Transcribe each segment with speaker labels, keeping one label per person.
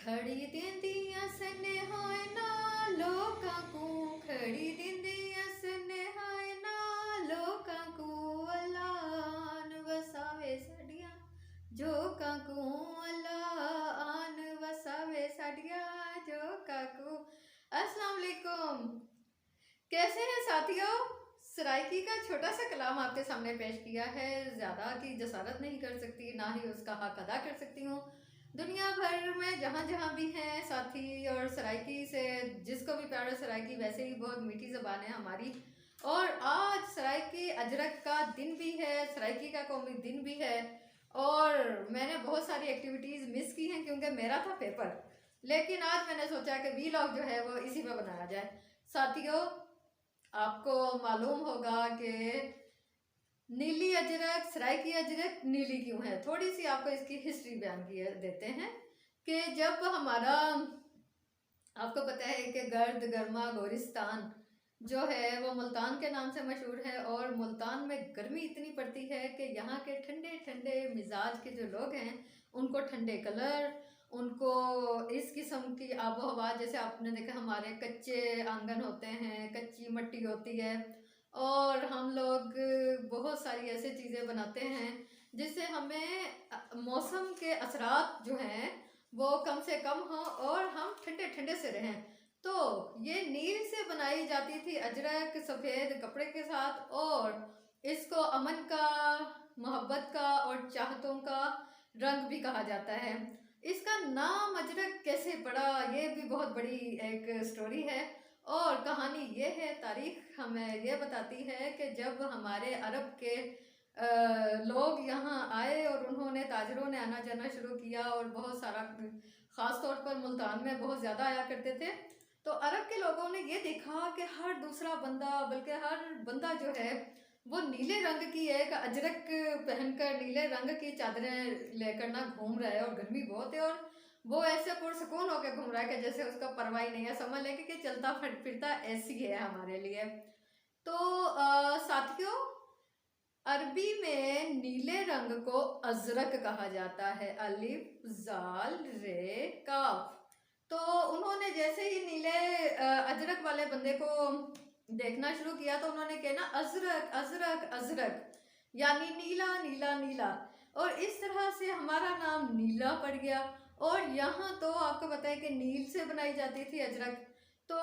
Speaker 1: खड़ी दिंदियां स्नेहाय ना लोकां को, खड़ी दिंदियां स्नेहाय ना लोकां को, अल्लाह वसावे साडियां जोकां को, अल्लाह आन वसावे साडियां जोकां को। अस्सलाम वालेकुम, कैसे हैं साथियों। सराइकी का छोटा सा कलाम आपके सामने पेश किया है। ज़्यादा की जसारत नहीं कर सकती, ना ही उसका हक अदा कर सकती हूँ। दुनिया भर में जहाँ जहाँ भी हैं साथी, और सराइकी से जिसको भी प्यार है सराइकी, वैसे ही बहुत मीठी ज़बान है हमारी। और आज सराइकी अजरक का दिन भी है, सराइकी का कौमी दिन भी है। और मैंने बहुत सारी एक्टिविटीज़ मिस की हैं क्योंकि मेरा था पेपर, लेकिन आज मैंने सोचा कि वीलॉग जो है वो इसी पे बनाया जाए। साथियों, आपको मालूम होगा कि नीली अजरक, सराइकी अजरक नीली क्यों है। थोड़ी सी आपको इसकी हिस्ट्री बयान की देते हैं कि जब हमारा, आपको पता है कि गर्द गर्मा गोरिस्तान जो है वो मुल्तान के नाम से मशहूर है। और मुल्तान में गर्मी इतनी पड़ती है कि यहाँ के ठंडे ठंडे मिजाज के जो लोग हैं उनको ठंडे कलर, उनको इस किस्म की आबो हवा, जैसे आपने देखा हमारे कच्चे आंगन होते हैं, कच्ची मिट्टी होती है, और हम लोग बहुत सारी ऐसी चीज़ें बनाते हैं जिससे हमें मौसम के असरात जो हैं वो कम से कम हो और हम ठंडे ठंडे से रहें। तो ये नील से बनाई जाती थी अजरक, सफ़ेद कपड़े के साथ, और इसको अमन का, मोहब्बत का और चाहतों का रंग भी कहा जाता है। इसका नाम अजरक कैसे पड़ा, ये भी बहुत बड़ी एक स्टोरी है। और कहानी ये है, तारीख हमें ये बताती है कि जब हमारे अरब के लोग यहाँ आए और उन्होंने, ताजरों ने आना जाना शुरू किया, और बहुत सारा, ख़ास तौर पर मुल्तान में बहुत ज़्यादा आया करते थे, तो अरब के लोगों ने ये देखा कि हर दूसरा बंदा, बल्कि हर बंदा जो है वो नीले रंग की एक अजरक पहनकर, नीले रंग की चादरें लेकर ना घूम रहा है, और गर्मी बहुत है, और वो ऐसे पुरसुकून होकर घूम रहा है कि जैसे उसका परवाह ही नहीं है। समझ लें कि चलता फिरता ऐसी है हमारे लिए। तो साथियों, अरबी में नीले रंग को अजरक कहा जाता है, अलिफ जाल रे काफ। तो उन्होंने जैसे ही नीले अजरक वाले बंदे को देखना शुरू किया तो उन्होंने कहा ना, अजरक अजरक अजरक, यानी नीला नीला नीला, और इस तरह से हमारा नाम नीला पड़ गया। और यहाँ तो आपको पता है कि नील से बनाई जाती थी अजरक। तो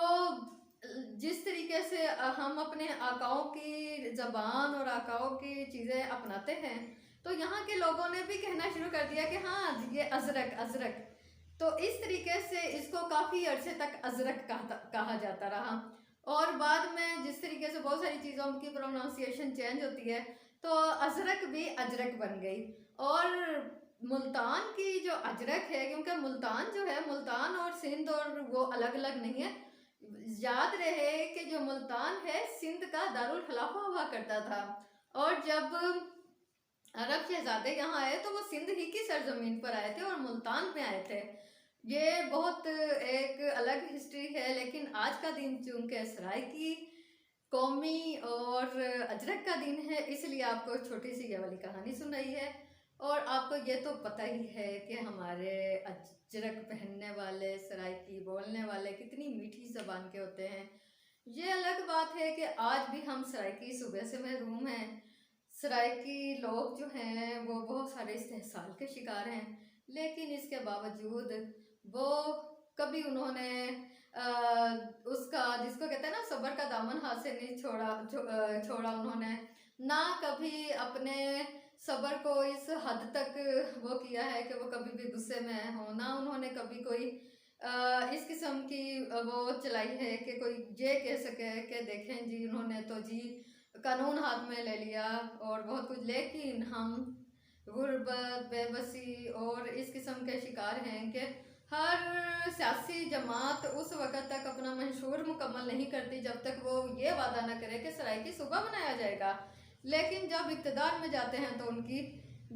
Speaker 1: जिस तरीके से हम अपने आकाओं की ज़बान और आकाओं की चीज़ें अपनाते हैं, तो यहाँ के लोगों ने भी कहना शुरू कर दिया कि हाँ ये अजरक अजरक। तो इस तरीके से इसको काफ़ी अरसे तक अजरक कहा जाता रहा। और बाद में जिस तरीके से बहुत सारी चीज़ों की प्रोनाउंसिएशन चेंज होती है, तो अजरक भी अजरक बन गई। और मुल्तान की जो अजरक है, क्योंकि मुल्तान जो है, मुल्तान और सिंध और वो अलग अलग नहीं है। याद रहे कि जो मुल्तान है सिंध का दारुल खिलाफा हुआ करता था, और जब अरब शहजादे यहाँ आए तो वो सिंध ही की सरजमीन पर आए थे और मुल्तान में आए थे। ये बहुत एक अलग हिस्ट्री है। लेकिन आज का दिन चूंकि सराइकी कौमी और अजरक का दिन है, इसलिए आपको छोटी सी ये वाली कहानी सुनाई है। और आपको ये तो पता ही है कि हमारे अजरक पहनने वाले, सराइकी बोलने वाले कितनी मीठी ज़बान के होते हैं। ये अलग बात है कि आज भी हम सराइकी सुबह से महरूम हैं। सराइकी लोग जो हैं वो बहुत सारे इस्तेहसाल के शिकार हैं, लेकिन इसके बावजूद वो कभी उन्होंने उसका, जिसको कहते हैं ना, सब्र का दामन हाथ से नहीं छोड़ा उन्होंने ना। कभी अपने सब्र को इस हद तक वो किया है कि वो कभी भी गुस्से में हो ना। उन्होंने कभी कोई इस किस्म की वो चलाई है कि कोई ये कह सके कि देखें जी, उन्होंने तो जी कानून हाथ में ले लिया और बहुत कुछ। लेकिन हम गुर्बत, बेबसी और इस किस्म के शिकार हैं कि हर सियासी जमात उस वक़्त तक अपना मंशूर मुकम्मल नहीं करती जब तक वो ये वादा ना करे कि सराइकी सुबह मनाया जाएगा। लेकिन जब इक़्तिदार में जाते हैं तो उनकी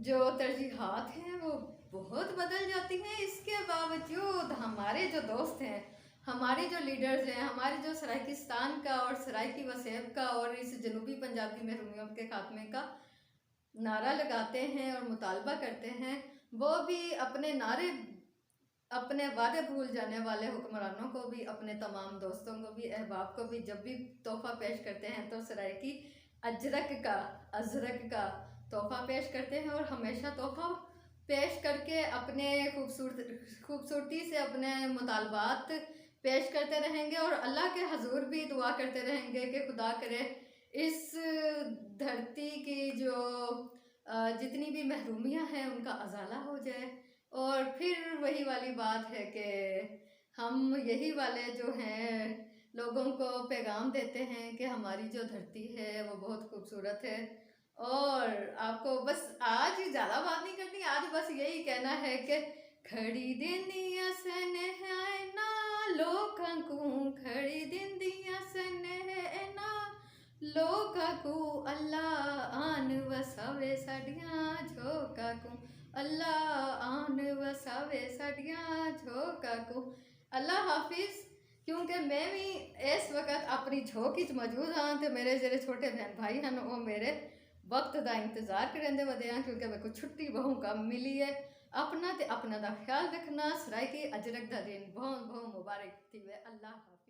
Speaker 1: जो तरजीहात हैं वो बहुत बदल जाती हैं। इसके बावजूद हमारे जो दोस्त हैं, हमारे जो लीडर्स हैं, हमारे जो सराइकिस्तान का और सराइकी वसेब का और इस जनूबी पंजाब की महरूमियत के खात्मे का नारा लगाते हैं और मुतालबा करते हैं, वो भी अपने नारे अपने वादे भूल जाने वाले हुक्मरानों को भी, अपने तमाम दोस्तों को भी, अहबाब को भी जब भी तोहफा पेश करते हैं तो सराइकी अजरक का तोहफा पेश करते हैं। और हमेशा तोहफा पेश करके अपने खूबसूरती से अपने मुतालबात पेश करते रहेंगे और अल्लाह के हजूर भी दुआ करते रहेंगे कि खुदा करे इस धरती की जो जितनी भी महरूमियाँ हैं उनका अजाला हो जाए। और फिर वही वाली बात है कि हम यही वाले जो हैं लोगों को पैगाम देते हैं कि हमारी जो धरती है वो बहुत खूबसूरत है। और आपको बस आज ही ज़्यादा बात नहीं करनी, आज बस यही कहना है कि खड़ी दिंदियां सनहायना लोकां को, खड़ी दिंदियां सनहायना लोकां को, अल्लाह आन वसावे साडियां झोकां को, अल्लाह आन वसावे साडियां झोकां को। अल्लाह हाफिज। क्योंकि मैं भी इस वक्त अपनी झोंक मौजूद हाँ, तो मेरे जेरे छोटे बहन भाई हैं वो मेरे वक्त का इंतजार करेंदे वदे हैं, क्योंकि मेरे को छुट्टी बहु कम मिली है। अपना ते अपना दा ख्याल रखना। सराइकी अजरक दा दिन बहुत बहुत मुबारक थी। अल्लाह हाफिज।